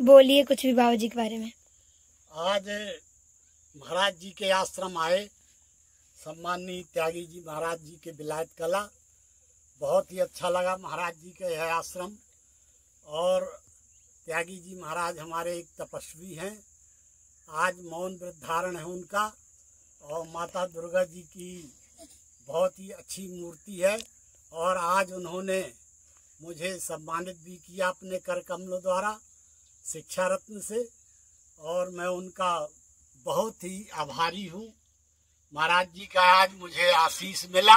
बोलिए कुछ भी बाबा जी के बारे में। आज महाराज जी के आश्रम आए, सम्माननीय त्यागी जी महाराज जी के विलायत कला। बहुत ही अच्छा लगा महाराज जी के यह आश्रम। और त्यागी जी महाराज हमारे एक तपस्वी हैं। आज मौन व्रत धारण है उनका, और माता दुर्गा जी की बहुत ही अच्छी मूर्ति है। और आज उन्होंने मुझे सम्मानित भी किया अपने कर कमलों द्वारा शिक्षा रत्न से, और मैं उनका बहुत ही आभारी हूँ। महाराज जी का आज मुझे आशीष मिला,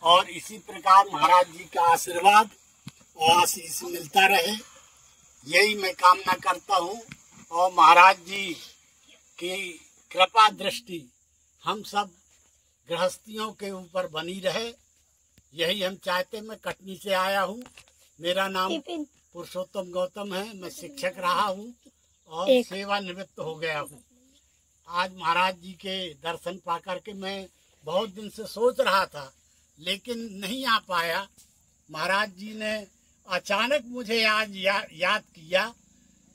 और इसी प्रकार महाराज जी का आशीर्वाद और आशीष मिलता रहे, यही मैं कामना करता हूँ। और महाराज जी की कृपा दृष्टि हम सब गृहस्थियों के ऊपर बनी रहे, यही हम चाहते। मैं कटनी से आया हूँ, मेरा नाम पुरुषोत्तम गौतम है। मैं शिक्षक रहा हूँ और सेवानिवृत्त हो गया हूँ। आज महाराज जी के दर्शन पाकर के मैं बहुत दिन से सोच रहा था, लेकिन नहीं आ पाया। महाराज जी ने अचानक मुझे आज याद किया,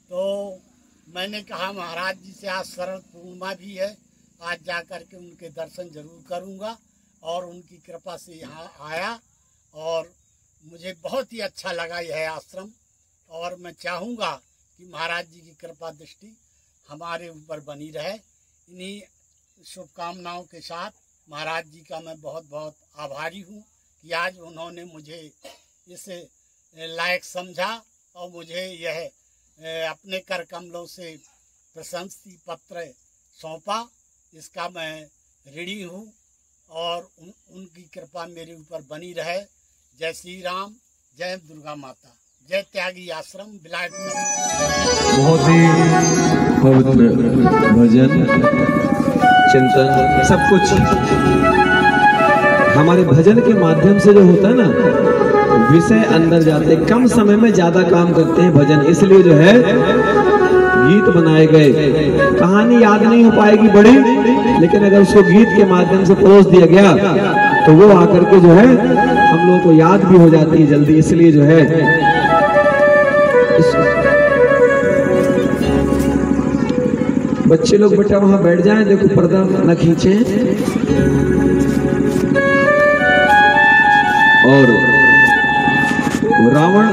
तो मैंने कहा महाराज जी से आज शरद पूर्णिमा भी है, आज जाकर के उनके दर्शन जरूर करूँगा। और उनकी कृपा से यहाँ आया, और मुझे बहुत ही अच्छा लगा यह आश्रम। और मैं चाहूँगा कि महाराज जी की कृपा दृष्टि हमारे ऊपर बनी रहे। इन्हीं शुभकामनाओं के साथ महाराज जी का मैं बहुत बहुत आभारी हूँ कि आज उन्होंने मुझे इस लायक समझा और मुझे यह अपने कर कमलों से प्रशंसा पत्र सौंपा। इसका मैं ऋणी हूँ, और उनकी कृपा मेरे ऊपर बनी रहे। जय श्री राम, जय दुर्गा माता, जय त्यागी आश्रम विलायत। बहुत ही पवित्र भजन चिंतन सब कुछ हमारे भजन के माध्यम से जो होता है ना, विषय अंदर जाते, कम समय में ज्यादा काम करते हैं भजन। इसलिए जो है गीत बनाए गए। कहानी याद नहीं हो पाएगी बड़ी, लेकिन अगर उसको गीत के माध्यम से परोस दिया गया तो वो आकर के जो है हम लोगों को याद भी हो जाती है जल्दी। इसलिए जो है बच्चे लोग बेटा वहां बैठ जाएं, देखो पर्दा न खींचे। और रावण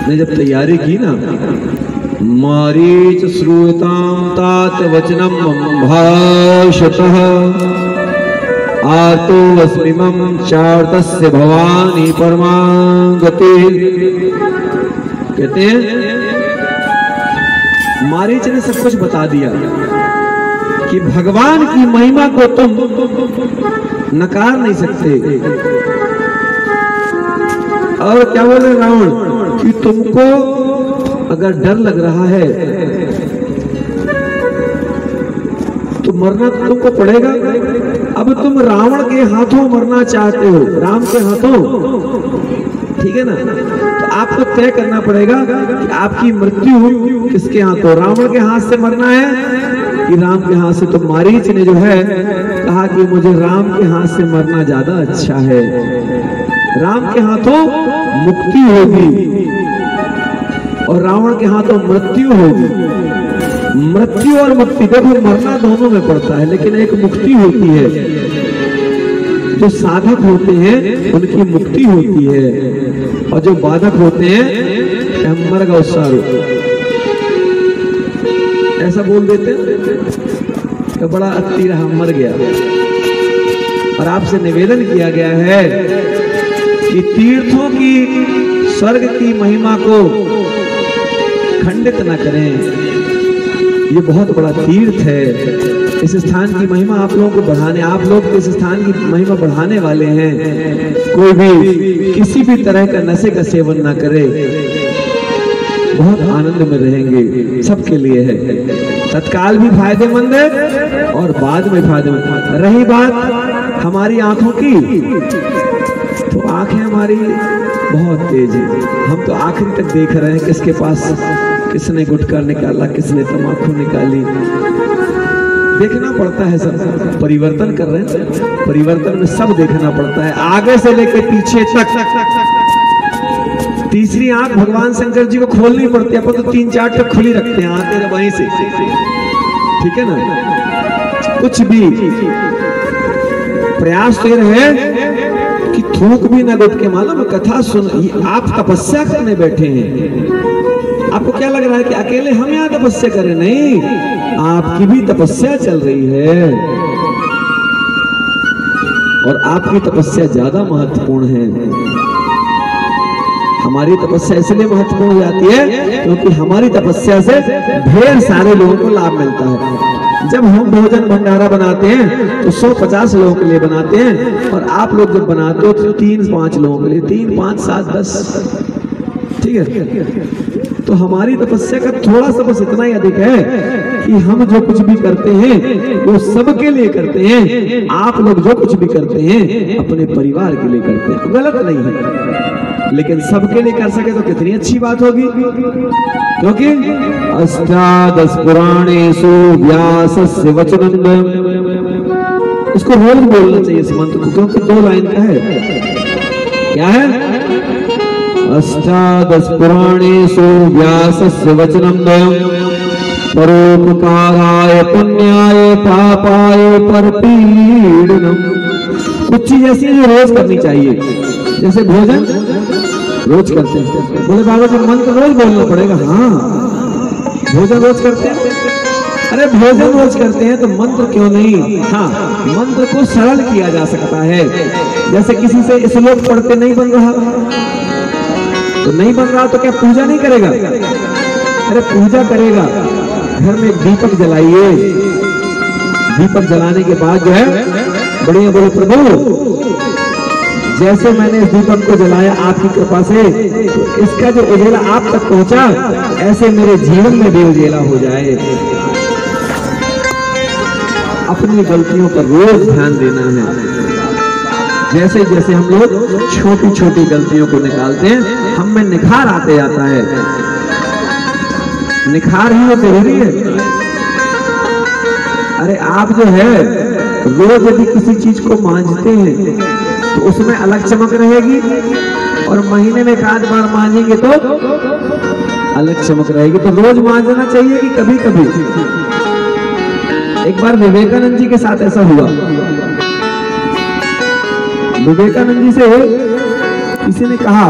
ने जब तैयारी की ना, मारीच श्रूयतां तात वचनम भाषतः आतो अस्मिमं चार्तस्य भवानी परमागति। कहते हैं मारीच ने सब कुछ बता दिया कि भगवान की महिमा को तुम नकार नहीं सकते। और क्या बोले रावण कि तुमको अगर डर लग रहा है तो मरना तो तुमको पड़ेगा। अब तुम रावण के हाथों मरना चाहते हो, राम के हाथों, ठीक है ना? तो आपको तय करना पड़ेगा कि आपकी मृत्यु किसके हाथों, रावण के हाथ से मरना है कि राम के हाथ से। तो मारीच ने जो है कहा कि मुझे राम के हाथ से मरना ज्यादा अच्छा है, राम के हाथों मुक्ति होगी और रावण के हाथों मृत्यु होगी। मृत्यु और मुक्ति, देखो मरना दोनों में पड़ता है, लेकिन एक मुक्ति होती है। जो साधक होते हैं उनकी मुक्ति होती है, और जो बाधक होते हैं मर गए सारो, ऐसा बोल देते हैं तो बड़ा अति रहा, मर गया। और आपसे निवेदन किया गया है कि तीर्थों की, स्वर्ग की महिमा को खंडित न करें। ये बहुत बड़ा तीर्थ है। इस स्थान की महिमा आप लोगों को बढ़ाने, आप लोग इस स्थान की महिमा बढ़ाने वाले हैं। कोई भी किसी भी तरह का नशे का सेवन ना करे, बहुत आनंद में रहेंगे। सबके लिए है, तत्काल भी फायदेमंद है और बाद में फायदेमंद। रही बात हमारी आंखों की, तो आंखें हमारी बहुत तेज है। हम तो आखिर तक देख रहे हैं किसके पास किसने गुटखा निकाला, किसने तम्बाकू निकाली। देखना पड़ता है, सब परिवर्तन कर रहे हैं, परिवर्तन में सब देखना पड़ता है, आगे से लेकर पीछे तक। तीसरी आंख भगवान शंकर जी को खोलनी पड़ती है, अपन तो 3-4 टक खुली रखते हैं आते वहीं से, ठीक है ना। कुछ भी प्रयास तो ये रहे कि थूक भी ना गुट के, मालूम कथा सुन, आप तपस्या करने बैठे हैं, आपको क्या लग रहा है कि अकेले हम यहाँ तपस्या करें? नहीं, आपकी भी तपस्या चल रही है और आपकी तपस्या ज्यादा महत्वपूर्ण है। हमारी तपस्या इसलिए महत्वपूर्ण हो जाती है क्योंकि हमारी तपस्या से ढेर सारे लोगों को लाभ मिलता है। जब हम भोजन भंडारा बनाते हैं तो 150 लोगों के लिए बनाते हैं, और आप लोग जब बनाते हो तो 3-5 लोगों के लिए, 3, 5, 7, 10, ठीक है। तो हमारी तपस्या का थोड़ा सा बस इतना ही अधिक है कि हम जो कुछ भी करते हैं वो सबके लिए करते हैं। आप लोग जो कुछ भी करते हैं अपने परिवार के लिए करते हैं, गलत नहीं है, लेकिन सबके लिए कर सके तो कितनी अच्छी बात होगी। क्योंकि अष्टादश पुराणेषु व्यासस्य वचनम्, इसको रोज बोलना चाहिए इस मंत्र को, क्योंकि 2 लाइन का है। क्या है? अष्टादश पुराणेषु व्यासस्य वचनम् परोपकाराय पुण्याय पापाय परपीडनम्। कुछ चीज ऐसी है जो रोज करनी चाहिए, जैसे भोजन रोज करते हैं। बोले बाबा जी मंत्र रोज बोलना पड़ेगा? हाँ, भोजन रोज करते हैं। अरे भोजन रोज करते हैं तो मंत्र क्यों नहीं? हाँ, मंत्र को सरल किया जा सकता है। जैसे किसी से श्लोक पढ़ते नहीं बन रहा तो नहीं बन रहा तो क्या पूजा नहीं करेगा? अरे पूजा करेगा, घर में दीपक जलाइए, दीपक जलाने के बाद जो है बढ़िया बोले प्रभु जैसे मैंने इस दीपक को जलाया आपकी कृपा से, तो इसका जो उजेला आप तक पहुंचा ऐसे मेरे जीवन में भी उजेला हो जाए। अपनी गलतियों पर रोज ध्यान देना है। जैसे जैसे हम लोग छोटी छोटी गलतियों को निकालते हैं हम में निखार आते जाता है। निखार ही जरूरी है। अरे आप जो है रोज यदि किसी चीज को मांझते हैं तो उसमें अलग चमक रहेगी, और महीने में 1 बार मांझेंगे तो अलग चमक रहेगी। तो रोज मांझना चाहिए कि कभी कभी। एक बार विवेकानंद जी के साथ ऐसा हुआ। विवेकानंद जी से किसी ने कहा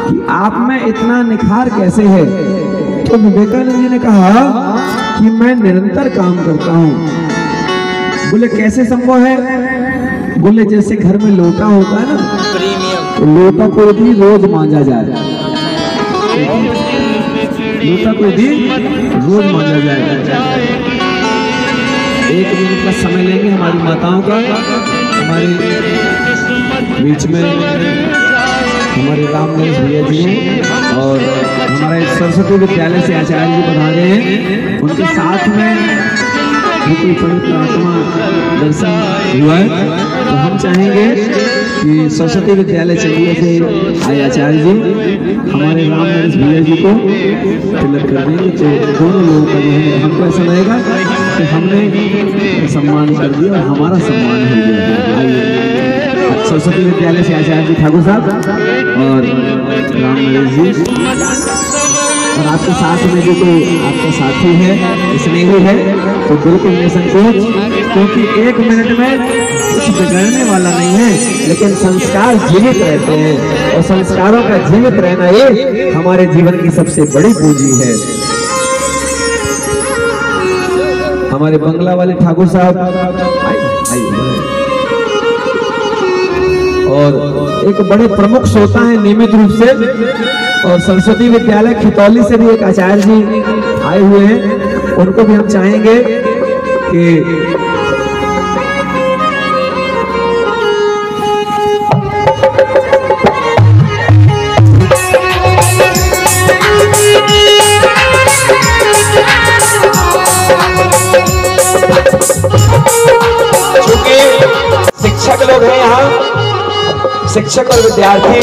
कि आप में इतना निखार कैसे है? तो विवेकानंद जी ने कहा कि मैं निरंतर काम करता हूं। बोले कैसे संभव है? बोले जैसे घर में लोटा होता है ना, तो लोटा को भी रोज मांजा जाए, लोटा को भी रोज मांजा जाए। 1 मिनट का समय लेंगे हमारी माताओं का। हमारे बीच में हमारे राम नरेश भैया जी हैं और हमारे सरस्वती विद्यालय से आचार्य जी बना रहे हैं। उनके साथ में कोई पवित्र आत्मा दर्शन हुआ है, तो हम चाहेंगे कि सरस्वती विद्यालय चंडीगढ़ से आए आचार्य जी हमारे राम नरेश भैया जी को तिलक कर देंगे। तो दोनों लोगों का जो है हमको ऐसा लगेगा कि हमने सम्मान कर दिया और हमारा सम्मान हो गया। आइए सरस्वती विद्यालय से आचार्य जी ठाकुर साहब और राम नरेश जी, और आपके साथ में जो कोई आपका साथी है, स्नेही है, तो बिल्कुल निसंकोच, क्योंकि 1 मिनट में कुछ बिगड़ने वाला नहीं है, लेकिन संस्कार जीवित रहते हैं और संस्कारों का जीवित रहना ये हमारे जीवन की सबसे बड़ी पूंजी है। हमारे बंगला वाले ठाकुर साहब और एक बड़े प्रमुख श्रोता हैं नियमित रूप से, और सरस्वती विद्यालय खितौली से भी एक आचार्य जी आए हुए हैं। उनको भी हम चाहेंगे कि चूंकि शिक्षक लोग हैं यहाँ, शिक्षक और विद्यार्थी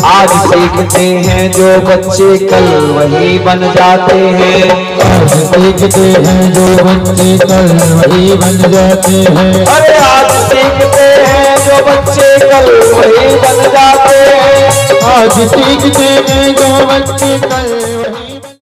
आज सीखते हैं जो बच्चे कल वही बन जाते हैं। आज सीखते हैं जो बच्चे कल वही बन जाते हैं। अरे आज सीखते हैं जो बच्चे कल वही बन जाते हैं। आज सीखते हैं जो बच्चे कल